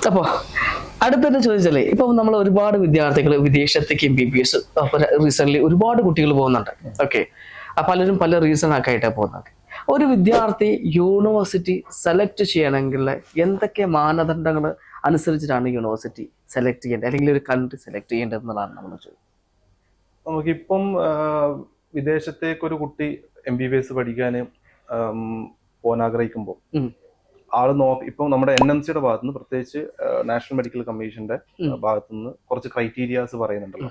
അപ്പൊ അടുത്തൊരു ചോദിച്ചാലേ ഇപ്പൊ നമ്മൾ ഒരുപാട് വിദ്യാർത്ഥികൾ വിദേശത്തേക്ക് MBBS റീസെന്റ് ഒരുപാട് കുട്ടികൾ പോകുന്നുണ്ട്. ഓക്കെ, പലരും പല റീസൺ ഒക്കെ ആയിട്ടാണ് പോകുന്നത്. ഒരു വിദ്യാർത്ഥി യൂണിവേഴ്സിറ്റി സെലക്ട് ചെയ്യണമെങ്കിൽ എന്തൊക്കെ മാനദണ്ഡങ്ങൾ അനുസരിച്ചിട്ടാണ് യൂണിവേഴ്സിറ്റി സെലക്ട് ചെയ്യേണ്ടത്, അല്ലെങ്കിൽ ഒരു കൺട്രി സെലക്ട് ചെയ്യേണ്ടത് എന്നുള്ളതാണ് നമ്മൾ ചോദിക്കുന്നത്. നമുക്കിപ്പം വിദേശത്തേക്ക് ഒരു കുട്ടി MBBS പഠിക്കാൻ പോകാൻ ആഗ്രഹിക്കുമ്പോൾ ഇപ്പം നമ്മുടെ NMCയുടെ ഭാഗത്തുനിന്ന്, പ്രത്യേകിച്ച് നാഷണൽ മെഡിക്കൽ കമ്മീഷന്റെ ഭാഗത്തുനിന്ന് കുറച്ച് ക്രൈറ്റീരിയാസ് പറയുന്നുണ്ടല്ലോ.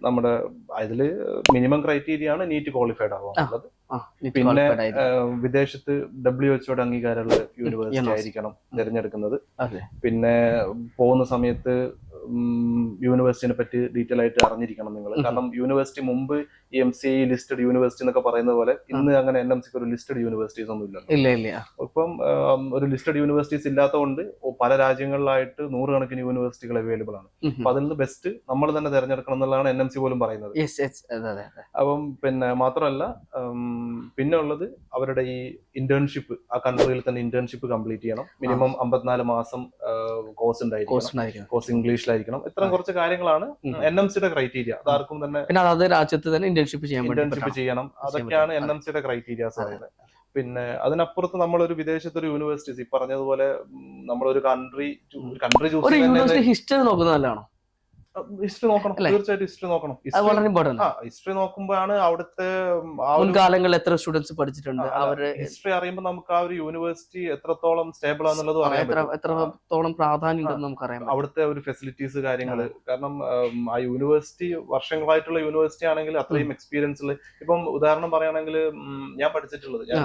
നമ്മുടെ അതില് മിനിമം ക്രൈറ്റീരിയ ആണ് നീറ്റ് ക്വാളിഫൈഡ് ആവാന്നുള്ളത്. പിന്നെ വിദേശത്ത് WHO അംഗീകാരമുള്ള യൂണിവേഴ്സിറ്റി ആയിരിക്കണം തിരഞ്ഞെടുക്കുന്നത്. പിന്നെ പോകുന്ന സമയത്ത് യൂണിവേഴ്സിറ്റിനെ പറ്റി ഡീറ്റെയിൽ ആയിട്ട് അറിഞ്ഞിരിക്കണം നിങ്ങൾ. കാരണം യൂണിവേഴ്സിറ്റി മുമ്പ് ഈ MCA ലിസ്റ്റഡ് യൂണിവേഴ്സിറ്റി എന്നൊക്കെ പറയുന്നത് പോലെ ഇന്ന് അങ്ങനെ NMCക്ക് ഒരു ലിസ്റ്റഡ് യൂണിവേഴ്സിറ്റീസ് ഒന്നും ഇല്ല. ഇപ്പം ഒരു ലിസ്റ്റഡ് യൂണിവേഴ്സിറ്റീസ് ഇല്ലാത്തതുകൊണ്ട് പല രാജ്യങ്ങളിലായിട്ട് 100 കണക്കിന് യൂണിവേഴ്സിറ്റികൾ അവൈലബിൾ ആണ്. അപ്പൊ അതിൽ നിന്ന് ബെസ്റ്റ് നമ്മൾ തന്നെ തിരഞ്ഞെടുക്കണം എന്നുള്ളതാണ് NMC പോലും പറയുന്നത്. അപ്പം പിന്നെ മാത്രമല്ല, പിന്നെ ഉള്ളത് അവരുടെ ഈ ഇന്റേൺഷിപ്പ്, ആ കൺട്രിയിൽ തന്നെ ഇന്റേൺഷിപ്പ് കംപ്ലീറ്റ് ചെയ്യണം. മിനിമം 54 മാസം കോഴ്സ് ഉണ്ടായിരിക്കണം, കോഴ്സ് ഇംഗ്ലീഷിലായിരിക്കണം. ഇത്തരം കുറച്ച് കാര്യങ്ങളാണ് NMCയുടെ ക്രൈറ്റീരിയ. അതാർക്കും തന്നെ രാജ്യത്ത് തന്നെ ഇന്റേൺഷിപ്പ് ചെയ്യണം. അതൊക്കെയാണ് NMCയുടെ ക്രൈറ്റീരിയാസ് പറയുന്നത്. പിന്നെ അതിനപ്പുറത്ത് നമ്മളൊരു വിദേശത്തൊരു യൂണിവേഴ്സിറ്റീസ്, ഈ പറഞ്ഞതുപോലെ നമ്മളൊരു കൺട്രി ചൂസ് ഹിസ്റ്ററി നോക്കുന്നത് നല്ലതാണോ? ഹിസ്റ്ററി നോക്കണം, തീർച്ചയായിട്ടും ഹിസ്റ്ററി നോക്കണം. ഹിസ്റ്ററി നോക്കുമ്പോഴാണ് അവിടുത്തെ മുൻകാലങ്ങളിൽ എത്ര സ്റ്റുഡൻസ് പഠിച്ചിട്ടുണ്ട്, അവര് ഹിസ്റ്ററി അറിയുമ്പോൾ നമുക്ക് ആ ഒരു യൂണിവേഴ്സിറ്റി എത്രത്തോളം സ്റ്റേബിൾ ആണെന്നുള്ളത് എത്രത്തോളം പ്രാധാന്യം ഉണ്ടെന്ന് നമുക്കറിയാം. അവിടുത്തെ ഒരു ഫെസിലിറ്റീസ് കാര്യങ്ങള്. കാരണം ആ യൂണിവേഴ്സിറ്റി വർഷങ്ങളായിട്ടുള്ള യൂണിവേഴ്സിറ്റി ആണെങ്കിൽ അത്രയും എക്സ്പീരിയൻസ് ഉള്ള, ഇപ്പം ഉദാഹരണം പറയുകയാണെങ്കിൽ ഞാൻ പഠിച്ചിട്ടുള്ളത്, ഞാൻ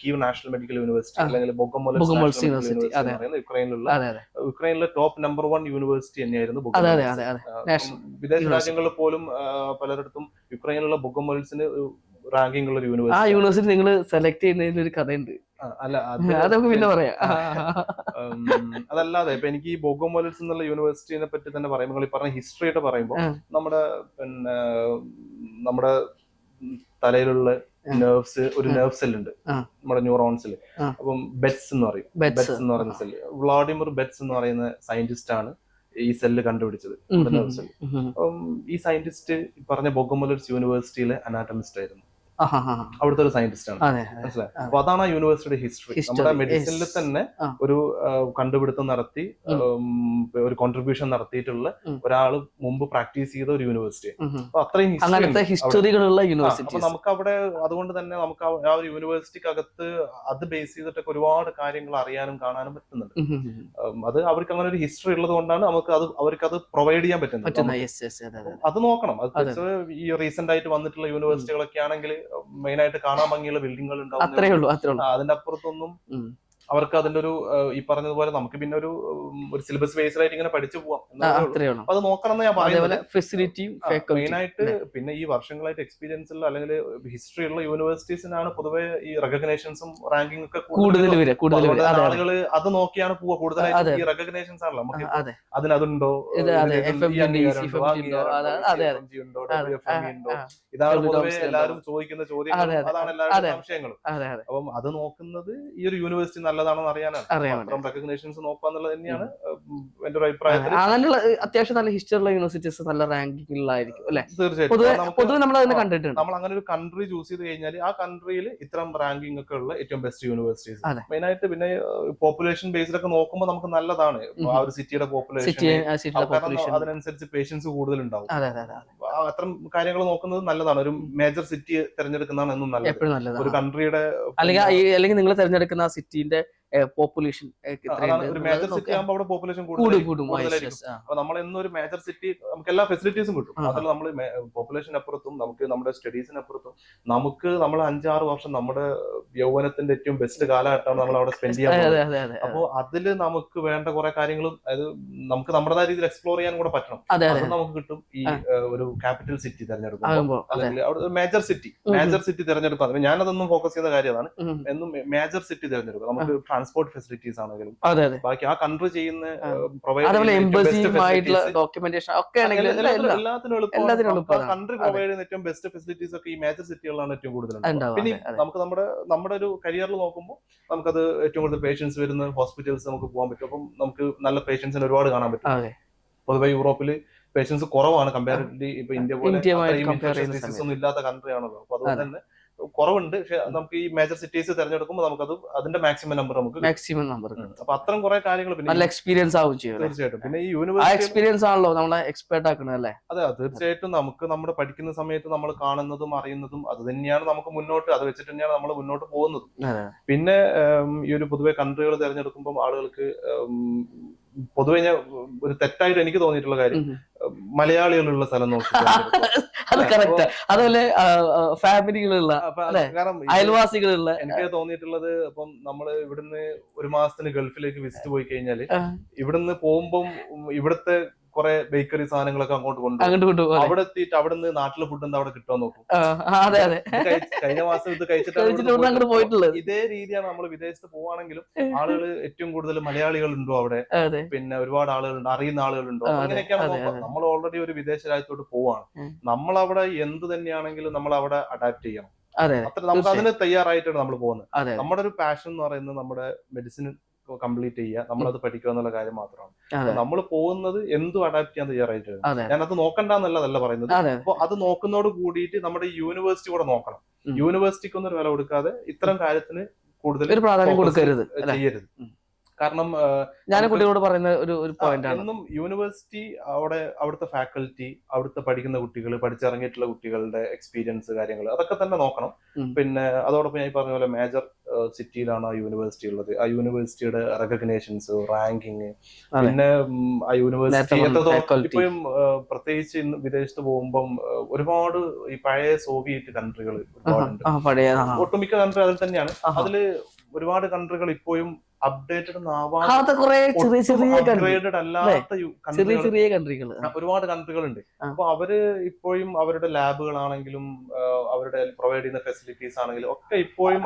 കീവ് നാഷണൽ മെഡിക്കൽ യൂണിവേഴ്സിറ്റി അല്ലെങ്കിൽ ബൊഗൊമൊലെറ്റ്സ് യുക്രൈനിലെ ടോപ്പ് നമ്പർ 1 യൂണിവേഴ്സിറ്റി തന്നെയായിരുന്നു. വിദേശ രാജ്യങ്ങളിൽ പോലും പലയിടത്തും യുക്രൈനിലുള്ള ബൊഗൊമൊലെറ്റ്സിന് റാങ്കിങ് ഉള്ള യൂണിവേഴ്സിറ്റി നിങ്ങൾ സെലക്ട് ചെയ്യുന്നതിൽ ഒരു കഥയുണ്ട്. പിന്നെ പറയാം. അതല്ലാതെ ഇപ്പൊ എനിക്ക് ഈ ബൊഗൊമൊലെറ്റ്സ് എന്നുള്ള യൂണിവേഴ്സിറ്റിനെ പറ്റി തന്നെ പറയുമ്പോൾ, ഈ പറഞ്ഞ ഹിസ്റ്ററിയായിട്ട് പറയുമ്പോൾ, നമ്മുടെ തലയിലുള്ള നെർവ്സ്, ഒരു നെർവ് സെൽ ഉണ്ട് നമ്മുടെ ന്യൂറോൺസിൽ. അപ്പം ബെറ്റ്സ് എന്ന് പറയും. ബെറ്റ്സ് എന്ന് പറയുന്ന സെല്ല്, വ്ളാഡിമിർ ബെറ്റ്സ് എന്ന് പറയുന്ന സയന്റിസ്റ്റ് ആണ് ഈ സെല്ല് കണ്ടുപിടിച്ചത്. അപ്പം ഈ സയന്റിസ്റ്റ് പറഞ്ഞ ബൊഗൊമൊലെറ്റ്സ് യൂണിവേഴ്സിറ്റിയിലെ അനാറ്റമിസ്റ്റ് ആയിരുന്നു. അവിടുത്തെ ഒരു സയന്റിസ്റ്റ് ആണ്, മനസ്സിലായി. അപ്പൊ അതാണ് ആ യൂണിവേഴ്സിറ്റിയുടെ ഹിസ്റ്ററി. നമ്മുടെ മെഡിസിനിൽ തന്നെ ഒരു കണ്ടുപിടുത്തം നടത്തി, ഒരു കോൺട്രിബ്യൂഷൻ നടത്തിയിട്ടുള്ള ഒരാൾ മുമ്പ് പ്രാക്ടീസ് ചെയ്ത ഒരു യൂണിവേഴ്സിറ്റി. അപ്പൊ അത്രയും ഹിസ്റ്ററികളുള്ള യൂണിവേഴ്സിറ്റി. അപ്പൊ നമുക്ക് അവിടെ അതുകൊണ്ട് തന്നെ നമുക്ക് ആ ഒരു യൂണിവേഴ്സിറ്റിക്ക് അകത്ത് അത് ബേസ് ചെയ്തിട്ടൊക്കെ ഒരുപാട് കാര്യങ്ങൾ അറിയാനും കാണാനും പറ്റുന്നുണ്ട്. അത് അവർക്ക് അങ്ങനെ ഒരു ഹിസ്റ്ററി ഉള്ളത് കൊണ്ടാണ് നമുക്ക് അവർക്ക് അത് പ്രൊവൈഡ് ചെയ്യാൻ പറ്റുന്നത്. അത് നോക്കണം. ഈ റീസെന്റ് ആയിട്ട് വന്നിട്ടുള്ള യൂണിവേഴ്സിറ്റികളൊക്കെ ആണെങ്കിൽ മെയിൻ ആയിട്ട് കാണാൻ ഭംഗിയുള്ള ബിൽഡിങ്ങുകൾ ഉണ്ടാവും. അതിന്റെ അപ്പുറത്തൊന്നും അവർക്ക് അതിന്റെ ഒരു, ഈ പറഞ്ഞതുപോലെ നമുക്ക് പിന്നെ ഒരു സിലബസ് ബേസ്ഡ് ആയിട്ട് ഇങ്ങനെ പഠിച്ചു പോവാം. അത് നോക്കണം എന്ന് ഞാൻ പറയുന്നത്. മെയിൻ ആയിട്ട് പിന്നെ ഈ വർഷങ്ങളായിട്ട് എക്സ്പീരിയൻസ് ഉള്ള അല്ലെങ്കിൽ ഹിസ്റ്ററി ഉള്ള യൂണിവേഴ്സിറ്റീസിനാണ് പൊതുവെ ഈ റെക്കഗ്നേഷൻസും റാങ്കിങ് ഒക്കെ കൂടുതൽ. ആളുകൾ അത് നോക്കിയാണ് പോവുക കൂടുതലായിട്ട്. ഈ റെക്കഗ്നേഷൻസ് ആണല്ലോ നമുക്ക്, അതിനതുണ്ടോ, ഇതാണ് പൊതുവെ എല്ലാവരും ചോദിക്കുന്ന ചോദ്യങ്ങൾ, അതാണ് എല്ലാവരുടെ സംശയങ്ങളും. അപ്പം അത് നോക്കുന്നത് ഈ ഒരു യൂണിവേഴ്സിറ്റി നല്ലതാണെന്ന് അറിയാനാണ്. റെക്കഗ്നേഷൻസ് നോക്കാന്നുള്ളത് തന്നെയാണ് എന്റെ ഒരു അഭിപ്രായത്തിൽ. അങ്ങനെയുള്ള അത്യാവശ്യം നല്ല ഹിസ്റ്ററിയുള്ള യൂണിവേഴ്സിറ്റീസ് നല്ല റാങ്കിങ്ങിലായിരിക്കും അല്ലെ? തീർച്ചയായിട്ടും. നമ്മൾ അങ്ങനെ ഒരു കൺട്രി ചൂസ് ചെയ്ത് കഴിഞ്ഞാൽ ആ കൺട്രിയിൽ ഇത്തരം റാങ്കിങ് ഒക്കെ ഉള്ള ഏറ്റവും ബെസ്റ്റ് യൂണിവേഴ്സിറ്റീസ് മെയിൻ ആയിട്ട്. പിന്നെ പോപ്പുലേഷൻ ബേസ്ഡ് ഒക്കെ നോക്കുമ്പോൾ നമുക്ക് നല്ലതാണ് ആ ഒരു സിറ്റിയുടെ പോപ്പുലേഷൻ, അതിനനുസരിച്ച് പേഷ്യൻസ് കൂടുതൽ ഉണ്ടാവും. അത്തരം കാര്യങ്ങൾ നോക്കുന്നത് നല്ലതാണ്. ഒരു മേജർ സിറ്റി തിരഞ്ഞെടുക്കുന്നതാണ് എന്നും നല്ലത്. ഒരു കൺട്രിയുടെ അല്ലെങ്കിൽ നിങ്ങൾ തിരഞ്ഞെടുക്കുന്ന ആ സിറ്റിന്റെ പോപ്പുലേഷൻ ഒരു മേജർ സിറ്റി ആകുമ്പോൾ അവിടെ പോപ്പുലേഷൻ കൂടുതലായിരിക്കും. അപ്പൊ നമ്മൾ എന്നൊരു മേജർ സിറ്റി നമുക്ക് എല്ലാ ഫെസിലിറ്റീസും കിട്ടും. അതല്ല നമ്മൾ പോപ്പുലേഷനപ്പുറത്തും നമുക്ക് നമ്മുടെ സ്റ്റഡീസിനപ്പുറത്തും നമുക്ക് നമ്മൾ 5-6 വർഷം നമ്മുടെ യൗവനത്തിന്റെ ഏറ്റവും ബെസ്റ്റ് കാലഘട്ടമാണ് നമ്മൾ അവിടെ സ്പെൻഡ് ചെയ്യാൻ പോകുന്നത്. അപ്പോൾ അതില് നമുക്ക് വേണ്ട കുറെ കാര്യങ്ങളും അതായത് നമുക്ക് നമ്മുടേതായ രീതിയിൽ എക്സ്പ്ലോർ ചെയ്യാൻ കൂടെ പറ്റണം. അത് നമുക്ക് കിട്ടും ഈ ഒരു ക്യാപിറ്റൽ സിറ്റി തിരഞ്ഞെടുക്കുമ്പോൾ, അല്ലെങ്കിൽ അവിടെ മേജർ സിറ്റി തിരഞ്ഞെടുക്കാം. ഞാനതൊന്നും ഫോക്കസ് ചെയ്യുന്ന കാര്യമാണ്. എന്നും മേജർ സിറ്റി തിരഞ്ഞെടുക്കുക. നമുക്ക് ട്രാൻസ്പോർട്ട് ഫെസിലിറ്റീസ് ആണെങ്കിലും അതെ അതെ ബാക്കി ആ കൺട്രി ചെയ്യുന്ന അതേപോലെ എംബസിയുമായിട്ടുള്ള ഡോക്യുമെന്റേഷൻ ഒക്കെ ആണെങ്കിൽ എല്ലാത്തിനും എളുപ്പമാണ് കൺട്രി പ്രൊവൈഡ് ചെയ്യുന്ന ഏറ്റവും ബെസ്റ്റ് ഫെസിലിറ്റീസ് ഒക്കെ ഈ മേജർ സിറ്റികളിലാണ് ഏറ്റവും കൂടുതൽ പിന്നെ നമുക്ക് നമ്മുടെ ഒരു കരിയറിൽ നോക്കുമ്പോൾ നമുക്കത് ഏറ്റവും കൂടുതൽ പേഷ്യൻസ് വരുന്ന ഹോസ്പിറ്റൽസ് നമുക്ക് പോകാൻ പറ്റും. അപ്പം നമുക്ക് നല്ല പേഷ്യൻസിനെ ഒരുപാട് കാണാൻ പറ്റും. പൊതുവെ യൂറോപ്പിൽ പേഷ്യൻസ് കുറവാണ് കമ്പാരിറ്റീവ്ലി ഇപ്പൊ ഇന്ത്യ പോലെ ഡിസീസ് ഒന്നും ഇല്ലാത്ത കൺട്രി ആണല്ലോ. അപ്പൊ അതുകൊണ്ട് തന്നെ കുറവുണ്ട്. പക്ഷെ നമുക്ക് ഈ മേജർ സിറ്റീസ് തെരഞ്ഞെടുക്കുമ്പോൾ നമുക്കത് അതിന്റെ മാക്സിമം നമ്പർ അപ്പൊ അത്തരം കുറെ കാര്യങ്ങൾ നല്ല എക്സ്പീരിയൻസ് ആവും ചെയ്യും തീർച്ചയായിട്ടും. പിന്നെ ഈ യൂണിവേഴ്സിറ്റി എക്സ്പീരിയൻസ് ആണല്ലോ നമ്മളെ എക്സ്പെർട്ട് ആക്കുന്നത് അല്ലേ? അതെ തീർച്ചയായിട്ടും. നമുക്ക് നമ്മുടെ പഠിക്കുന്ന സമയത്ത് നമ്മൾ കാണുന്നതും അറിയുന്നതും അത് തന്നെയാണ് നമുക്ക് മുന്നോട്ട്, അത് വെച്ചിട്ട് തന്നെയാണ് നമ്മൾ മുന്നോട്ട് പോകുന്നത്. പിന്നെ ഈ ഒരു പൊതുവെ കൺട്രികൾ തിരഞ്ഞെടുക്കുമ്പോൾ ആളുകൾക്ക് പൊതുവെ ഞാൻ ഒരു തെറ്റായിട്ട് എനിക്ക് തോന്നിയിട്ടുള്ള കാര്യം മലയാളികളുള്ള സ്ഥലം നോക്കി അത് കറക്റ്റ്. അതുപോലെ ഫാമിലികളുള്ള അയൽവാസികളുള്ള എനിക്ക് തോന്നിയിട്ടുള്ളത് ഇപ്പം നമ്മള് ഇവിടുന്ന് ഒരു മാസത്തിന് ഗൾഫിലേക്ക് വിസിറ്റ് പോയി കഴിഞ്ഞാല് ഇവിടുന്ന് പോകുമ്പം ഇവിടുത്തെ കുറെ ബേക്കറി സാധനങ്ങളൊക്കെ അങ്ങോട്ട് കൊണ്ടുപോകും. അവിടെ എത്തിയിട്ട് അവിടുന്ന് നാട്ടിലെ ഫുഡ് എന്താ അവിടെ കിട്ടാൻ നോക്കും. കഴിഞ്ഞ മാസം ഇത് കഴിച്ചിട്ട് ഇതേ രീതിയാണ് നമ്മൾ വിദേശത്ത് പോവാണെങ്കിലും ആളുകൾ ഏറ്റവും കൂടുതൽ മലയാളികൾ ഉണ്ടോ അവിടെ, പിന്നെ ഒരുപാട് ആളുകളുണ്ട്, അറിയുന്ന ആളുകളുണ്ടോ, അങ്ങനെയൊക്കെയാണ് നോക്കാം. നമ്മൾ ഓൾറെഡി ഒരു വിദേശ രാജ്യത്തോട്ട് പോവാണ്. നമ്മൾ അവിടെ എന്ത് തന്നെയാണെങ്കിലും നമ്മൾ അവിടെ അഡാപ്റ്റ് ചെയ്യണം. അത്ര നമുക്ക് അതിന് തയ്യാറായിട്ടാണ് നമ്മൾ പോകുന്നത്. നമ്മുടെ ഒരു പാഷൻ എന്ന് പറയുന്നത് നമ്മുടെ മെഡിസിൻ കംപ്ലീറ്റ് ചെയ്യുക, നമ്മളത് പഠിക്കുക എന്നുള്ള കാര്യം മാത്രമാണ്. നമ്മൾ പോകുന്നത് എന്തും അഡാപ്റ്റ് ചെയ്യാൻ തയ്യാറായിട്ടാണ്. ഞാനത് നോക്കണ്ടെന്നല്ല പറയുന്നത്. അപ്പൊ അത് നോക്കുന്നതോട് കൂടിയിട്ട് നമ്മുടെ യൂണിവേഴ്സിറ്റി കൂടെ നോക്കണം. യൂണിവേഴ്സിറ്റിക്ക് ഒന്നും വില കൊടുക്കാതെ ഇത്തരം കാര്യത്തിന് കൂടുതൽ പ്രാധാന്യം കൊടുക്കരുത്, ചെയ്യരുത്. കാരണം ഞാൻ കുട്ടികളോട് പറയുന്ന ഒരു പോയിന്റ് ആണ്, എന്നും യൂണിവേഴ്സിറ്റി അവിടുത്തെ ഫാക്കൽറ്റി, അവിടുത്തെ പഠിക്കുന്ന കുട്ടികൾ, പഠിച്ചിറങ്ങിയിട്ടുള്ള കുട്ടികളുടെ എക്സ്പീരിയൻസ് കാര്യങ്ങൾ അതൊക്കെ തന്നെ നോക്കണം. പിന്നെ അതോടൊപ്പം ഞാൻ പറഞ്ഞ പോലെ മേജർ സിറ്റിയിലാണ് ആ യൂണിവേഴ്സിറ്റി ഉള്ളത്. ആ യൂണിവേഴ്സിറ്റിയുടെ റെക്കഗ്നേഷൻസ്, റാങ്കിങ്, പിന്നെ ആ യൂണിവേഴ്സിറ്റി എത്രത്തോളം ഇപ്പോഴും പ്രത്യേകിച്ച് ഇന്ന് വിദേശത്ത് പോകുമ്പം ഒരുപാട് ഈ പഴയ സോവിയറ്റ് കൺട്രികൾ ഒരുപാടുണ്ട്. ഒട്ടുമിക്ക കൺട്രി അതിൽ തന്നെയാണ്. അതില് ഒരുപാട് കൺട്രികൾ ഇപ്പോഴും അപ്ഡേറ്റഡ് ചെറിയ കൺട്രികൾ ഒരുപാട് കൺട്രികളുണ്ട്. അപ്പൊ അവര് ഇപ്പോഴും അവരുടെ ലാബുകളാണെങ്കിലും അവരുടെ പ്രൊവൈഡ് ചെയ്യുന്ന ഫെസിലിറ്റീസ് ആണെങ്കിലും ഒക്കെ ഇപ്പോഴും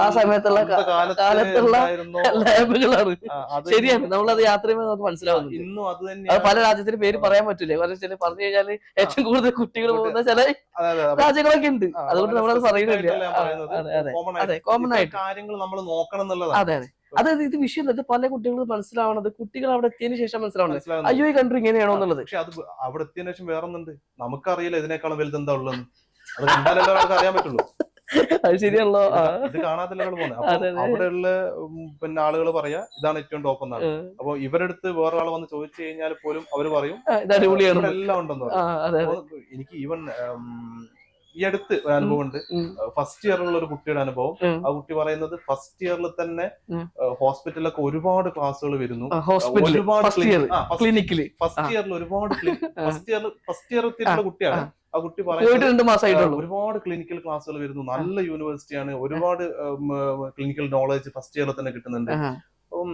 ആ സമയത്തുള്ള കാലത്തുള്ള ലാബുകളാണ്. ശരിയാണ്, നമ്മളത് യാത്ര ചെയ്യുമ്പോൾ നമുക്ക് മനസ്സിലാവുന്നു. ഇന്നും അത് തന്നെ പല രാജ്യത്തിന് പേര് പറയാൻ പറ്റില്ല. പറഞ്ഞു കഴിഞ്ഞാൽ ഏറ്റവും കൂടുതൽ കുട്ടികൾ പോകുന്ന ചില രാജ്യങ്ങളൊക്കെ ഉണ്ട്. അതുകൊണ്ട് നമ്മളത് പറയുന്നില്ല. കോമൺ ആയിട്ട് കാര്യങ്ങൾ നമ്മൾ നോക്കണം എന്നുള്ളതാണ്. അതായത് ഇത് വിഷയം പല കുട്ടികൾ മനസ്സിലാവണത് കുട്ടികൾ അവിടെ എത്തിയതിനു ശേഷം മനസ്സിലാവണത് അയ്യോ ഈ കൺട്രി ഇങ്ങനെയാണോ എന്നുള്ളത്. പക്ഷെ അത് അവിടെ എത്തിയതിനു ശേഷം വേറൊന്നുണ്ട്, നമുക്കറിയില്ല ഇതിനേക്കാളും വലുത് എന്താ ഉള്ളതെന്ന്. അത് കണ്ടാലല്ലോ നമുക്ക് അറിയാൻ പറ്റുള്ളൂ. അത് ശരിയാണല്ലോ, ഇത് കാണാത്തല്ലോ പോകുന്നത്. അവിടെയുള്ള പിന്നെ ആളുകൾ പറയാ ഇതാണ് ഏറ്റവും ടോപ്പ് എന്നാണ്. അപ്പൊ ഇവരെടുത്ത് വേറൊരാൾ വന്ന് ചോദിച്ചു കഴിഞ്ഞാൽ പോലും അവര് പറയും എല്ലാം ഉണ്ടെന്ന് പറയും. എനിക്ക് ഈവൻ ഈ അടുത്ത് ഒരു അനുഭവം ഉണ്ട്. ഫസ്റ്റ് ഇയറിലുള്ള ഒരു കുട്ടിയുടെ അനുഭവം. ആ കുട്ടി പറയുന്നത് ഫസ്റ്റ് ഇയറിൽ തന്നെ ഹോസ്പിറ്റലിലൊക്കെ ഒരുപാട് ക്ലാസ്സുകൾ വരുന്നു. ഫസ്റ്റ് ഇയറിൽ ഒരുപാട് ഫസ്റ്റ് ഇയർ എത്തിയിട്ടുള്ള കുട്ടിയാണ്. ആ കുട്ടി പറയുന്നത് ഒരുപാട് ക്ലിനിക്കൽ ക്ലാസ്സുകൾ വരുന്നു, നല്ല യൂണിവേഴ്സിറ്റിയാണ്, ഒരുപാട് ക്ലിനിക്കൽ നോളജ് ഫസ്റ്റ് ഇയറിൽ തന്നെ കിട്ടുന്നുണ്ട്. അപ്പം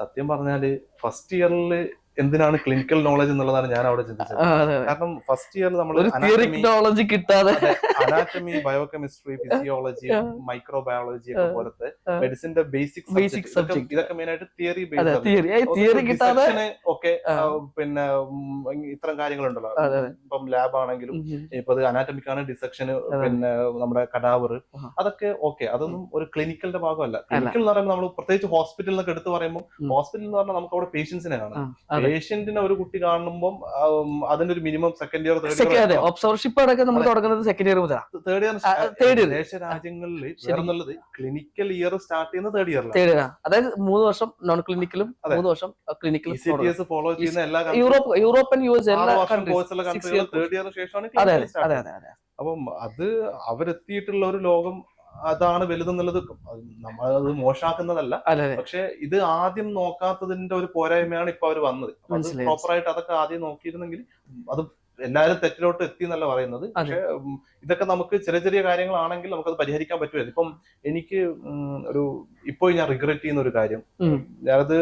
സത്യം പറഞ്ഞാല് ഫസ്റ്റ് ഇയറിൽ എന്തിനാണ് ക്ലിനിക്കൽ നോളജ് എന്നുള്ളതാണ് ഞാൻ അവിടെ ചിന്തിച്ചത്. കാരണം ഫസ്റ്റ് ഇയറിൽ നമ്മൾ നോളജ് കിട്ടാതെ അനാറ്റമി, ബയോകെമിസ്ട്രി, ഫിസിയോളജി, മൈക്രോബയോളജി ഒക്കെ പോലത്തെ മെഡിസിന്റെ ബേസിക് ഇതൊക്കെ മെയിൻ ആയിട്ട് തിയറി ബേസ്ഡ് ഒക്കെ. പിന്നെ ഇത്തരം കാര്യങ്ങളുണ്ടല്ലോ, ഇപ്പം ലാബ് ആണെങ്കിലും ഇപ്പൊ അത് അനാറ്റമിക് ആണ്, ഡിസെക്ഷന്, പിന്നെ നമ്മുടെ കഡാവർ, അതൊക്കെ ഓക്കെ. അതൊന്നും ഒരു ക്ലിനിക്കലിന്റെ ഭാഗമല്ല. ക്ലിനിക്കൽ എന്ന് പറയുമ്പോൾ നമ്മൾ പ്രത്യേകിച്ച് ഹോസ്പിറ്റലിൽ നിന്നൊക്കെ എടുത്ത് പറയുമ്പോൾ ഹോസ്പിറ്റൽ എന്ന് പറഞ്ഞാൽ നമുക്ക് അവിടെ പേഷ്യൻസിനെ കാണാം. പേഷ്യന്റിനെ ഒരു കുട്ടി കാണുമ്പോൾ അതിന്റെ ഒരു minimum second year third year വിദേശ രാജ്യങ്ങളിൽ വേറെന്നുള്ളത് ക്ലിനിക്കൽ ഇയർ സ്റ്റാർട്ട് ചെയ്യുന്ന തേർഡ് ഇയറിലാണ്. അതായത് 3 വർഷം നോൺ ക്ലിനിക്കലും 3 വർഷം ക്ലിനിക്കൽ ഫോളോ ചെയ്യുന്ന എല്ലാ യൂറോപ്യൻ യുഎസ് എല്ലാ കൺട്രികളും തേർഡ് ഇയറിന് ശേഷമാണ്. അപ്പം അത് അവരെത്തിയിട്ടുള്ള ഒരു ലോകം അതാണ് വലുതെന്നുള്ളത് നമ്മളത് മോശമാക്കുന്നതല്ല. പക്ഷെ ഇത് ആദ്യം നോക്കാത്തതിന്റെ ഒരു പോരായ്മയാണ് ഇപ്പൊ അവർ വന്നത്. പ്രോപ്പറായിട്ട് അതൊക്കെ ആദ്യം നോക്കിയിരുന്നെങ്കിൽ അത് എല്ലാവരും തെറ്റിലോട്ട് എത്തി എന്നല്ല പറയുന്നത്. പക്ഷെ ഇതൊക്കെ നമുക്ക് ചെറിയ ചെറിയ കാര്യങ്ങളാണെങ്കിൽ നമുക്കത് പരിഹരിക്കാൻ പറ്റുമായിരുന്നു. ഇപ്പം എനിക്ക് ഇപ്പോൾ ഞാൻ റിഗ്രറ്റ് ചെയ്യുന്ന ഒരു കാര്യം, ഞാനത്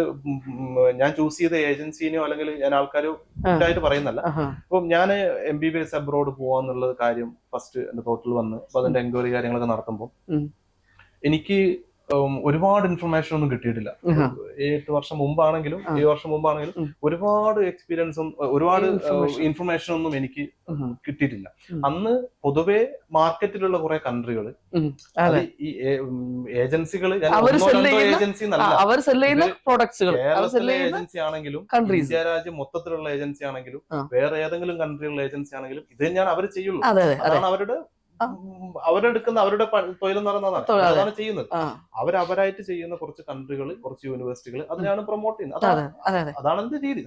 ഞാൻ ചൂസ് ചെയ്ത ഏജൻസിനെയോ അല്ലെങ്കിൽ ഞാൻ ആൾക്കാരോ ഇതായിട്ട് പറയുന്നല്ല. ഇപ്പം ഞാൻ MBBS അബ്രോഡ് പോവാന്നുള്ള കാര്യം ഫസ്റ്റ് എന്റെ തോട്ടിൽ വന്ന് അപ്പൊ അതിന്റെ എൻക്വയറി കാര്യങ്ങളൊക്കെ നടത്തുമ്പോൾ എനിക്ക് ഒരുപാട് ഇൻഫർമേഷൻ ഒന്നും കിട്ടിയിട്ടില്ല. 8 വർഷം മുമ്പാണെങ്കിലും 7 വർഷം മുമ്പാണെങ്കിലും ഒരുപാട് എക്സ്പീരിയൻസും ഒരുപാട് ഇൻഫർമേഷൻ ഒന്നും എനിക്ക് കിട്ടിയിട്ടില്ല. അന്ന് പൊതുവെ മാർക്കറ്റിലുള്ള കുറെ കൺട്രികൾ ഈ ഏജൻസികൾ ഏജൻസി കേരളത്തിലെ ഏജൻസി ആണെങ്കിലും ഇന്ത്യ രാജ്യം മൊത്തത്തിലുള്ള ഏജൻസി ആണെങ്കിലും വേറെ ഏതെങ്കിലും കൺട്രിയുള്ള ഏജൻസി ആണെങ്കിലും ഇത് തന്നെയാണ് അവർ ചെയ്യുള്ളൂ. അതാണ് അവരെടുക്കുന്ന അവരുടെ തൊഴിലെന്ന് പറയുന്നതാണ്, അതാണ് ചെയ്യുന്നത്. അവരായിട്ട് ചെയ്യുന്ന കുറച്ച് കൺട്രികൾ, കുറച്ച് യൂണിവേഴ്സിറ്റികൾ അതിനാണ് പ്രൊമോട്ട് ചെയ്യുന്നത്. അതാണ് എന്റെ രീതി.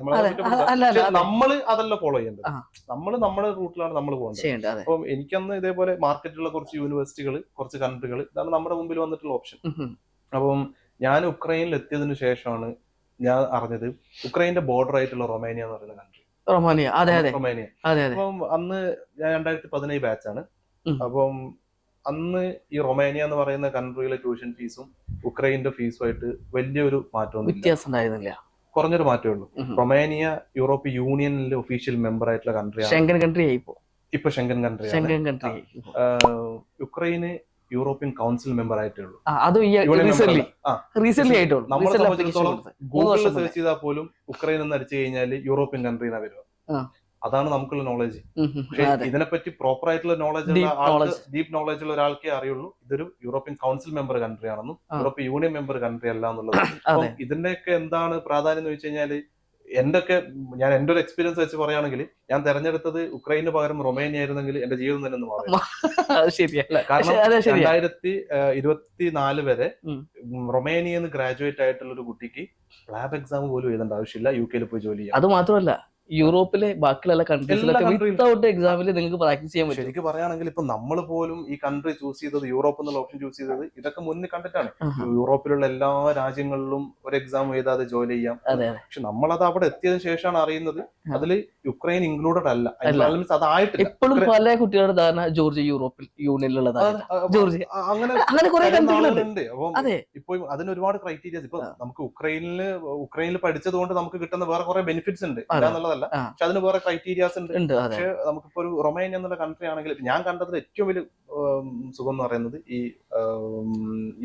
നമ്മൾ അതല്ല ഫോളോ ചെയ്യേണ്ടത്. നമ്മൾ നമ്മുടെ റൂട്ടിലാണ് നമ്മൾ പോകേണ്ടത്. അപ്പം എനിക്കന്ന് ഇതേപോലെ മാർക്കറ്റിലുള്ള കുറച്ച് യൂണിവേഴ്സിറ്റികൾ, കുറച്ച് കൺട്രികൾ, ഇതാണ് നമ്മുടെ മുമ്പിൽ വന്നിട്ടുള്ള ഓപ്ഷൻ. അപ്പം ഞാൻ ഉക്രൈനിൽ എത്തിയതിനു ശേഷമാണ് ഞാൻ അറിഞ്ഞത് ഉക്രൈന്റെ ബോർഡർ ആയിട്ടുള്ള റൊമേനിയ എന്ന് പറയുന്ന കൺട്രി. റൊമേനിയ. അപ്പം അന്ന് ഞാൻ 2017 ബാച്ചാണ്. അപ്പം അന്ന് ഈ റൊമേനിയ എന്ന് പറയുന്ന കൺട്രിയിലെ ട്യൂഷൻ ഫീസും ഉക്രൈന്റെ ഫീസുമായിട്ട് വലിയൊരു വ്യത്യാസം ഉണ്ടായിരുന്നില്ല, കുറഞ്ഞൊരു മാറ്റമേ ഉള്ളൂ. റൊമേനിയ യൂറോപ്യൻ യൂണിയനിലെ ഒഫീഷ്യൽ മെമ്പർ ആയിട്ടുള്ള കൺട്രിയാണ്. ഇപ്പൊ ഷെങ്കൻ കൺട്രി. യുക്രൈന് യൂറോപ്യൻ കൗൺസിൽ മെമ്പർ ആയിട്ടേ ഉള്ളൂ. നമ്മളെ സംബന്ധിച്ചിടത്തോളം ഗൂഗിളിൽ സെർച്ച് ചെയ്താൽ പോലും ഉക്രൈൻ എന്ന് അടിച്ചു കഴിഞ്ഞാൽ യൂറോപ്യൻ കൺട്രീനാ വരിക. അതാണ് നമുക്കുള്ള നോളജ്. പക്ഷെ ഇതിനെപ്പറ്റി പ്രോപ്പർ ആയിട്ടുള്ള ഡീപ് നോളജ് ഉള്ള ഒരാൾക്കേ അറിയുള്ളൂ ഇതൊരു യൂറോപ്യൻ കൗൺസിൽ മെമ്പർ കൺട്രി ആണെന്നും യൂറോപ്യൻ യൂണിയൻ മെമ്പർ കൺട്രി അല്ല എന്നുള്ളത്. അപ്പം ഇതിന്റെയൊക്കെ എന്താണ് പ്രാധാന്യം എന്ന് വെച്ച് കഴിഞ്ഞാല് ഞാൻ എന്റെ ഒരു എക്സ്പീരിയൻസ് വെച്ച് പറയുകയാണെങ്കിൽ ഞാൻ തെരഞ്ഞെടുത്തത് ഉക്രൈന് പകരം റൊമേനിയ ആയിരുന്നെങ്കിൽ എന്റെ ജീവിതം തന്നെ മാറും. കാരണം 2024 വരെ റൊമേനിയന്ന് ഗ്രാജുവേറ്റ് ആയിട്ടുള്ള ഒരു കുട്ടിക്ക് ലാബ് എക്സാം പോലും എഴുതേണ്ട ആവശ്യമില്ല UK പോയി ജോലി ചെയ്യാം. അത് മാത്രമല്ല യൂറോപ്പിലെ ബാക്കിയുള്ള കൺട്രീസിലൊക്കെ വിത്തൗട്ട് എക്സാമിൽ നിങ്ങൾക്ക് പ്രാക്ടീസ് ചെയ്യാൻ പറ്റും. എനിക്ക് പറയുകയാണെങ്കിൽ ഇപ്പൊ നമ്മൾ പോലും ഈ കൺട്രി ചൂസ് ചെയ്തത്, യൂറോപ്പ് എന്നുള്ള ഓപ്ഷൻ ചൂസ് ചെയ്തത് ഇതൊക്കെ മുന്നിൽ കണ്ടിട്ടാണ്. യൂറോപ്പിലുള്ള എല്ലാ രാജ്യങ്ങളിലും ഒരു എക്സാം എഴുതാതെ ജോലി ചെയ്യാം. പക്ഷെ നമ്മളത് അവിടെ എത്തിയതിനു ശേഷമാണ് അറിയുന്നത് അതിൽ യുക്രൈൻ ഇൻക്ലൂഡഡ് അല്ല. അതായിട്ടില്ല. ഇപ്പോഴും പല കുട്ടികളുടെ ധാരണ ജോർജിയ യൂറോപ്പിൽ യൂണിയനിലുള്ളതാണ്. അങ്ങനെ കുറെ ഉണ്ട്. അപ്പം ഇപ്പൊ അതിന് ഒരുപാട് ക്രൈറ്റീരിയസ്. ഇപ്പൊ നമുക്ക് ഉക്രൈനിൽ പഠിച്ചത് കൊണ്ട് നമുക്ക് കിട്ടുന്ന വേറെ കുറെ ബെനിഫിറ്റ്സ് ഉണ്ട് എന്നുള്ളതല്ല. പക്ഷെ അതിന് വേറെ ക്രൈറ്റീരിയാസ് ഉണ്ട്. പക്ഷെ നമുക്കിപ്പോ ഒരു റൊമേനിയ എന്നുള്ള കൺട്രി ആണെങ്കിൽ ഞാൻ കണ്ടതിൽ ഏറ്റവും വലിയ സുഖം എന്ന് പറയുന്നത് ഈ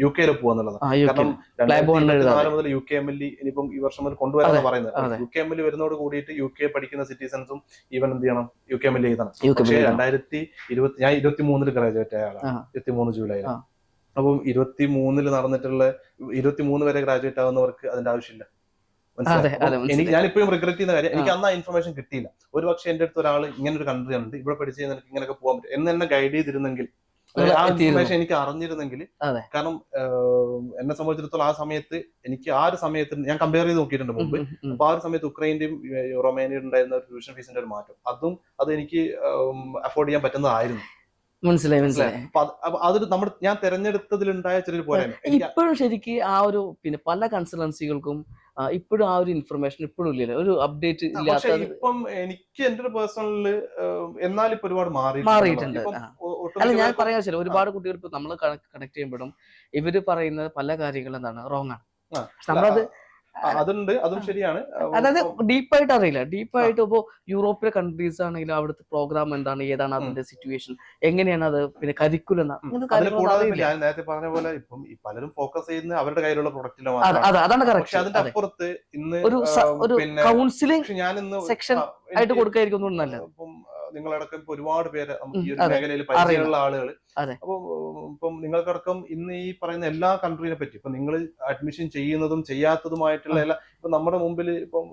UK പോവാന്നുള്ളതാണ്. കാരണം 2024 മുതൽ UKMLE ഇനിയിപ്പം ഈ വർഷം മുതൽ കൊണ്ടുവരാന്ന് പറയുന്നത്. UKMLE വരുന്നതോട് കൂടിയിട്ട് UK പഠിക്കുന്ന സിറ്റിസൺസും ഈവൻ എന്ത് ചെയ്യണം, UKMLE എഴുതണം. പക്ഷേ 2020 ഞാൻ 23 ഗ്രാജുവേറ്റ് ആയ ആളാണ്, 23 ജൂലൈ. അപ്പം 23 നടന്നിട്ടുള്ള 23 വരെ ഗ്രാജുവേറ്റ് ആവുന്നവർക്ക് അതിന്റെ ആവശ്യമില്ല. ഞാനിപ്പോഴും റിഗ്രറ്റ് ചെയ്യുന്ന കാര്യം, എനിക്ക് അന്ന് ആ ഇൻഫർമേഷൻ കിട്ടിയില്ല. ഒരു പക്ഷെ എന്റെ അടുത്ത് ഒരാൾ ഇങ്ങനെ ഒരു കൺട്രി ഉണ്ട്, ഇവിടെ പഠിച്ച് നിനക്ക് ഇങ്ങനെയൊക്കെ പോകാൻ പറ്റും എന്ന് എന്നെ ഗൈഡ് ചെയ്തിരുന്നെങ്കിൽ, ആ ഇൻഫർമേഷൻ എനിക്ക് അറിഞ്ഞിരുന്നെങ്കിൽ. കാരണം എന്നെ സംബന്ധിച്ചിടത്തോളം ആ സമയത്ത് എനിക്ക് ആ ഒരു സമയത്ത് ഞാൻ കമ്പയർ ചെയ്ത് നോക്കിയിട്ടുണ്ട് മുമ്പ്. അപ്പൊ ആ ഒരു സമയത്ത് ഉക്രൈന്റെയും റൊമേനിയയും ഉണ്ടായിരുന്ന ഒരു ട്യൂഷൻ ഫീസിന്റെ ഒരു മാറ്റം, അത് എനിക്ക് അഫോർഡ് ചെയ്യാൻ പറ്റുന്നതായിരുന്നു. മനസ്സിലായി. അത് ഞാൻ തെരഞ്ഞെടുത്തതിലുണ്ടായ ചെറിയൊരു പോരായ്മ. ഇപ്പോഴും ശരിക്കും ആ ഒരു പല കൺസൾട്ടൻസികൾക്കും ഇപ്പോഴും ആ ഒരു ഇൻഫർമേഷൻ ഇപ്പോഴും ഇല്ല, ഒരു അപ്ഡേറ്റ് ഇല്ലാത്ത. ഇപ്പം എനിക്ക് എന്റെ ഒരു പേഴ്സണല് എന്നാൽ ഇപ്പൊ ഒരുപാട് മാറിയിട്ടുണ്ട്. അല്ല, ഞാൻ പറയാൻ വെച്ചാൽ ഒരുപാട് കുട്ടികൾ ഇപ്പൊ നമ്മൾ കണക്ട് ചെയ്യുമ്പോഴും ഇവര് പറയുന്നത് പല കാര്യങ്ങളും എന്താണ് റോങ് ആണ്. നമ്മളത് അതുണ്ട്, അതും ശരിയാണ്. അതായത് ഡീപ്പായിട്ട് അറിയില്ല. ഡീപ്പായിട്ട് ഇപ്പോ യൂറോപ്പിലെ കൺട്രീസ് ആണെങ്കിലും അവിടുത്തെ പ്രോഗ്രാം എന്താണ്, ഏതാണ് അതിന്റെ സിറ്റുവേഷൻ, എങ്ങനെയാണ് അത്, കരിക്കുലം, ഞാൻ നേരത്തെ പറഞ്ഞ പോലെ ഇപ്പം പലരും ഫോക്കസ് ചെയ്യുന്ന അവരുടെ കയ്യിലുള്ള പ്രൊഡക്റ്റിലോ. അതാണ് കറക്റ്റ്. അതിന്റെ അപ്പുറത്ത് ഇന്ന് ഒരു കൗൺസിലിംഗ് സെക്ഷൻ ആയിട്ട് കൊടുക്കായിരിക്കും നല്ലത്. ഇപ്പം നിങ്ങളടക്കം ഇപ്പൊ ഒരുപാട് പേര് നമുക്ക് ഈ ഒരു മേഖലയിൽ പരിചയമുള്ള ആളുകൾ. അപ്പൊ ഇപ്പം നിങ്ങൾക്കടക്കം ഇന്ന് ഈ പറയുന്ന എല്ലാ കൺട്രീനെ പറ്റി ഇപ്പൊ നിങ്ങൾ അഡ്മിഷൻ ചെയ്യുന്നതും ചെയ്യാത്തതുമായിട്ടുള്ള എല്ലാ, ഇപ്പൊ നമ്മുടെ മുമ്പിൽ ഇപ്പം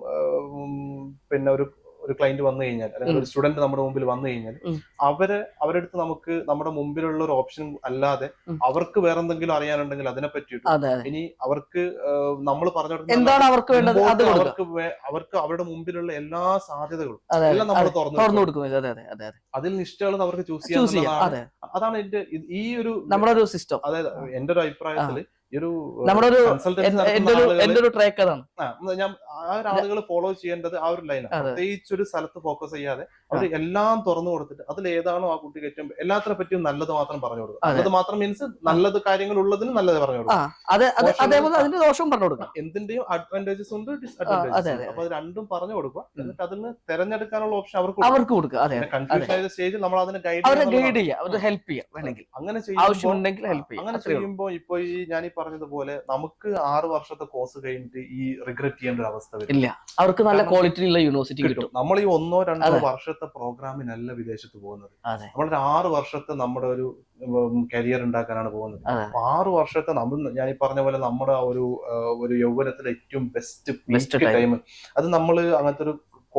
ഒരു ക്ലയന്റ് വന്നു കഴിഞ്ഞാൽ, അല്ലെങ്കിൽ ഒരു സ്റ്റുഡന്റ് നമ്മുടെ മുമ്പിൽ വന്നു കഴിഞ്ഞാൽ അവരുടെ അടുത്ത് നമുക്ക് നമ്മുടെ മുമ്പിലുള്ള ഒരു ഓപ്ഷൻ അല്ലാതെ അവർക്ക് വേറെ എന്തെങ്കിലും അറിയാനുണ്ടെങ്കിൽ അതിനെ പറ്റിയിട്ട് ഇനി അവർക്ക് നമ്മൾ പറഞ്ഞു അവർക്ക് അവരുടെ മുമ്പിലുള്ള എല്ലാ സാധ്യതകളും എല്ലാം നമ്മൾ തുറന്നു കൊടുക്കും. അതിൽ നിഷ്ഠകൾ അവർക്ക് ചൂസ് ചെയ്യാൻ. അതാണ് എന്റെ ഈ ഒരു നമ്മുടെ ഒരു സിസ്റ്റം. അതായത് എന്റെ ഒരു അഭിപ്രായത്തില് ഞാൻ ആളുകൾ ഫോളോ ചെയ്യേണ്ടത് ആ ഒരു ലൈനാണ്. പ്രത്യേകിച്ച് ഒരു സ്ഥലത്ത് ഫോക്കസ് ചെയ്യാതെ അവർ എല്ലാം തുറന്നു കൊടുത്തിട്ട് അതിൽ ഏതാണോ ആ കുട്ടിക്ക് ഏറ്റവും എല്ലാത്തിനെ പറ്റിയും നല്ലത് മാത്രം പറഞ്ഞു കൊടുക്കുക. നല്ലത് മാത്രം മീൻസ് നല്ലത് കാര്യങ്ങൾ ഉള്ളതിന് നല്ലത് പറഞ്ഞു കൊടുക്കുക. എന്തിന്റെയും അഡ്വാൻറ്റേജസ് ഉണ്ട്, ഡിസ്അഡ്വാൻറ്റേജസ് ഉണ്ട്. അപ്പൊ അത് രണ്ടും പറഞ്ഞു കൊടുക്കുക. എന്നിട്ട് അതിന് തെരഞ്ഞെടുക്കാനുള്ള ഓപ്ഷൻ അവർക്ക് കൊടുക്കുക. കൺഫ്യൂഷൻ ആയ സ്റ്റേജിൽ നമ്മൾ അതിനെ ഗൈഡ് ചെയ്യാം, ഹെൽപ്പ് ചെയ്യാം. അങ്ങനെ ചെയ്യുമ്പോൾ ഇപ്പൊ ഈ ഞാൻ ഈ പറഞ്ഞതുപോലെ നമുക്ക് 6 വർഷത്തെ കോഴ്സ് കഴിഞ്ഞിട്ട് ഈ റിഗ്രറ്റ് ചെയ്യേണ്ട ഒരു അവസ്ഥ വരും. ഇല്ല, അവർക്ക് നല്ല ക്വാളിറ്റിയുള്ള യൂണിവേഴ്സിറ്റി കിട്ടും. നമ്മൾ ഈ 1-2 വർഷത്തെ പ്രോഗ്രാമിനല്ല വിദേശത്ത് പോകുന്നത്. നമ്മളൊരു 6 വർഷത്തെ നമ്മുടെ ഒരു കരിയർ ഉണ്ടാക്കാനാണ് പോകുന്നത്. 6 വർഷത്തെ ഞാൻ ഈ പറഞ്ഞ പോലെ നമ്മുടെ ഒരു യൗവനത്തിലെ ഏറ്റവും ബെസ്റ്റ് ടൈം, അത് നമ്മൾ അങ്ങനത്തെ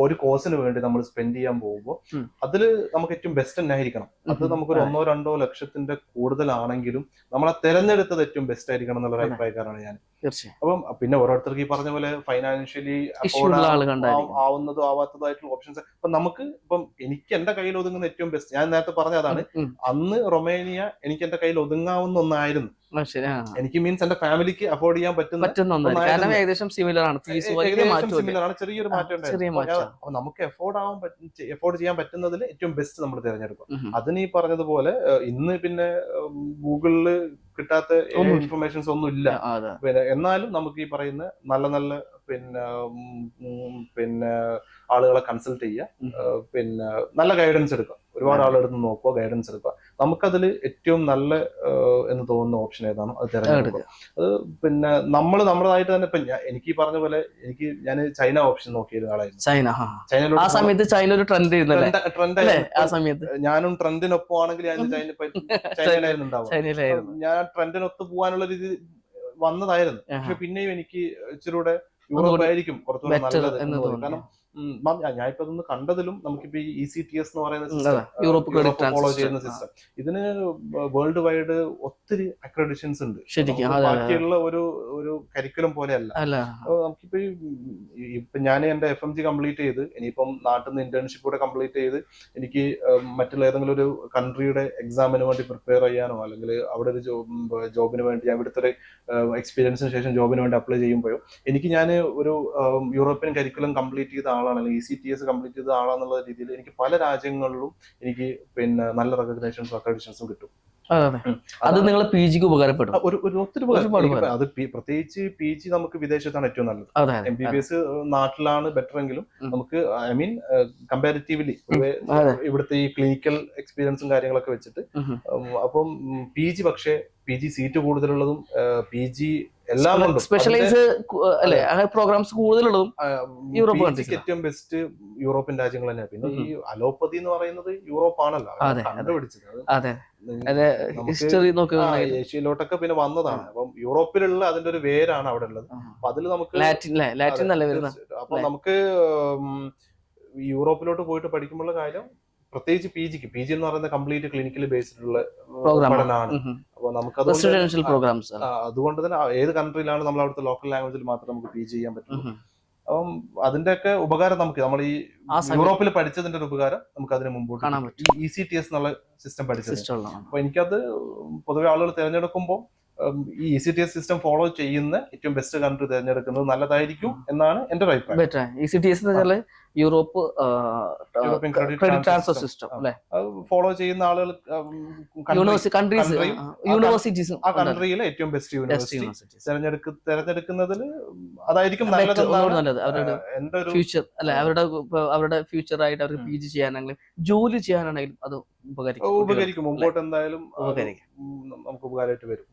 ഒരു കോഴ്സിന് വേണ്ടി നമ്മൾ സ്പെൻഡ് ചെയ്യാൻ പോകുമ്പോൾ അതിൽ നമുക്ക് ഏറ്റവും ബെസ്റ്റ് തന്നെ ആയിരിക്കണം. അത് നമുക്കൊരു 1-2 ലക്ഷത്തിന്റെ കൂടുതലാണെങ്കിലും നമ്മളെ തെരഞ്ഞെടുത്തത് ഏറ്റവും ബെസ്റ്റ് ആയിരിക്കണം എന്നുള്ള അഭിപ്രായക്കാരാണ് ഞാൻ. അപ്പം പിന്നെ ഓരോരുത്തർക്ക് ഈ പറഞ്ഞ പോലെ ഫൈനാൻഷ്യലി ആവുന്നതും ആവാത്തതായിട്ടുള്ള ഓപ്ഷൻസ് ഇപ്പം നമുക്ക് എനിക്ക് എന്റെ കയ്യിൽ ഒതുങ്ങുന്ന ഏറ്റവും ബെസ്റ്റ്, ഞാൻ നേരത്തെ പറഞ്ഞതാണ്, അന്ന് റൊമേനിയ എനിക്ക് എന്റെ കയ്യിൽ ഒതുങ്ങാവുന്ന ഒന്നായിരുന്നു. എനിക്ക് മീൻസ് എന്റെ ഫാമിലിക്ക് അഫോർഡ് ചെയ്യാൻ പറ്റുന്ന ഏകദേശം സിമിലർ ആണ്, ചെറിയൊരു മാറ്റം ഉണ്ടായിരുന്നു. നമുക്ക് എഫോർഡ് ചെയ്യാൻ പറ്റുന്നതിൽ ഏറ്റവും ബെസ്റ്റ് നമ്മൾ തിരഞ്ഞെടുക്കും. അതിന് ഈ പറഞ്ഞതുപോലെ ഇന്ന് പിന്നെ ഗൂഗിളില് കിട്ടാത്ത ഇൻഫർമേഷൻസ് ഒന്നും ഇല്ല. പിന്നെ എന്നാലും നമുക്ക് ഈ പറയുന്ന നല്ല പിന്നെ ആളുകളെ കൺസൾട്ട് ചെയ്യുക, പിന്നെ നല്ല ഗൈഡൻസ് എടുക്കുക, ഒരുപാട് ആളെടുത്ത് നോക്കുക, ഗൈഡൻസ് എടുക്കുക. നമുക്കതിൽ ഏറ്റവും നല്ല എന്ന് തോന്നുന്ന ഓപ്ഷൻ ഏതാണോ അത് തിരഞ്ഞെടുക്കുക. അത് പിന്നെ നമ്മുടേതായിട്ട് തന്നെ ഇപ്പൊ എനിക്ക് ഈ പറഞ്ഞ പോലെ ഞാൻ ചൈന ഓപ്ഷൻ നോക്കിയ ആളായിരുന്നു. ഞാനും ട്രെൻഡിനൊപ്പം ആണെങ്കിൽ ഞാൻ ചൈനയിലായിരുന്നു ഉണ്ടാവും. ഞാൻ ട്രെൻഡിനൊത്ത് പോകാനുള്ള രീതി വന്നതായിരുന്നു. പക്ഷെ പിന്നെയും എനിക്ക് ഇച്ചിരൂടെ യൂറോപ്പ് ആയിരിക്കും കുറച്ചുകൂടെ നല്ലത് എന്ന് തോന്നി. കാരണം ഞാൻ ഇപ്പൊ അതൊന്ന് കണ്ടതിലും നമുക്കിപ്പോ ഈ ECTS എന്ന് പറയുന്ന സിസ്റ്റം, യൂറോപ്പ് ഫോളോ ചെയ്യുന്ന സിസ്റ്റം, ഇതിന് വേൾഡ് വൈഡ് ഒത്തിരി അക്രഡിഷൻസ് ഉണ്ട്. ബാക്കിയുള്ള ഒരു കരിക്കുലം പോലെയല്ല. നമുക്കിപ്പോ ഇപ്പൊ ഞാൻ എന്റെ FMG കംപ്ലീറ്റ് ചെയ്ത് ഇനിയിപ്പം നാട്ടിൽ നിന്ന് ഇന്റേൺഷിപ്പ് കൂടെ കംപ്ലീറ്റ് ചെയ്ത് എനിക്ക് മറ്റുള്ള ഏതെങ്കിലും ഒരു കൺട്രിയുടെ എക്സാമിന് വേണ്ടി പ്രിപ്പയർ ചെയ്യാനോ അല്ലെങ്കിൽ അവിടെ ഒരു ജോബിന് വേണ്ടി ഞാൻ ഇവിടുത്തെ ഒരു എക്സ്പീരിയൻസിന് ശേഷം ജോബിന് വേണ്ടി അപ്ലൈ ചെയ്യുമ്പോഴോ എനിക്ക് ഞാൻ ഒരു യൂറോപ്യൻ കരിക്കുലം കംപ്ലീറ്റ് ചെയ്ത ആളാണ്, അല്ലെങ്കിൽ ECTS കംപ്ലീറ്റ് ചെയ്ത ആളാന്നുള്ള രീതിയിൽ എനിക്ക് പല രാജ്യങ്ങളിലും എനിക്ക് പിന്നെ നല്ല റെക്കഗ്നേഷൻസും അക്രഡിഷൻസും കിട്ടും. അത് നിങ്ങൾ PGക്ക് ഉപകാരപ്പെടും, ഒത്തിരി ഉപകാരപ്പെടും. അത് പ്രത്യേകിച്ച് PG നമുക്ക് വിദേശത്താണ് ഏറ്റവും നല്ലത്. MBBS നാട്ടിലാണ് ബെറ്റർ എങ്കിലും നമുക്ക് ഐ മീൻ കമ്പാരിറ്റീവ്ലി ഇവിടുത്തെ ഈ ക്ലിനിക്കൽ എക്സ്പീരിയൻസും കാര്യങ്ങളൊക്കെ വെച്ചിട്ട് അപ്പം പക്ഷേ PG സീറ്റ് കൂടുതലുള്ളതും PG എല്ലാം കൊണ്ടും സ്പെഷ്യലൈസ് അല്ലെ പ്രോഗ്രാംസ് കൂടുതലുള്ളതും യൂറോപ്പ് ഏറ്റവും ബെസ്റ്റ് യൂറോപ്യൻ രാജ്യങ്ങൾ തന്നെയാണ്. പിന്നെ ഈ അലോപ്പതി എന്ന് പറയുന്നത് യൂറോപ്പാണല്ലോ കണ്ടുപിടിച്ചത്. ഏഷ്യയിലോട്ടൊക്കെ പിന്നെ വന്നതാണ്. അപ്പം യൂറോപ്പിലുള്ള അതിന്റെ ഒരു വേരാണ് അവിടെ ഉള്ളത്. അപ്പൊ അതിൽ നമുക്ക് അപ്പൊ നമുക്ക് യൂറോപ്പിലോട്ട് പോയിട്ട് പഠിക്കുമ്പോഴുള്ള കാര്യം പ്രത്യേകിച്ച് PG എന്ന് പറയുന്നത് കംപ്ലീറ്റ് ക്ലിനിക്കലി ബേസ്ഡുള്ള പഠനമാണ്. അപ്പൊ നമുക്കത് അതുകൊണ്ട് തന്നെ ഏത് കൺട്രിയിലാണ് നമ്മൾ അവിടുത്തെ ലോക്കൽ ലാംഗ്വേജിൽ മാത്രമേ നമുക്ക് PG ചെയ്യാൻ പറ്റുള്ളൂ. അപ്പം അതിന്റെയൊക്കെ ഉപകാരം നമ്മൾ ഈ യൂറോപ്പിൽ പഠിച്ചതിന്റെ ഒരു ഉപകാരം നമുക്ക് അതിന് മുമ്പോട്ട് ECTS എന്നുള്ള സിസ്റ്റം പഠിച്ചത്. അപ്പൊ എനിക്കത് പൊതുവെ ആളുകൾ തിരഞ്ഞെടുക്കുമ്പോൾ ഈ ECTS സിസ്റ്റം ഫോളോ ചെയ്യുന്ന ഏറ്റവും ബെസ്റ്റ് കൺട്രി തിരഞ്ഞെടുക്കുന്നത് നല്ലതായിരിക്കും എന്നാണ് എന്റെ ഒരു അഭിപ്രായം. ECTS Europe credit transfer system follow ചെയ്യുന്ന ആളുകൾ യൂണിവേഴ്സിറ്റീസ് ആ കൺട്രിയിലെ ഏറ്റവും ബെസ്റ്റ് യൂണിവേഴ്സിറ്റി തിരഞ്ഞെടുക്കുന്നതിൽ അതായിരിക്കും നല്ലത്. എന്റെ ഒരു ഫ്യൂച്ചർ അല്ലെ അവരുടെ ഫ്യൂച്ചർ ആയിട്ട് അവർക്ക് PG ചെയ്യാനാണെങ്കിലും ജോലി ചെയ്യാനാണെങ്കിലും അത് ഉപകരിക്കും. മുമ്പോട്ട് എന്തായാലും നമുക്ക് ഉപകാരമായിട്ട് വരും.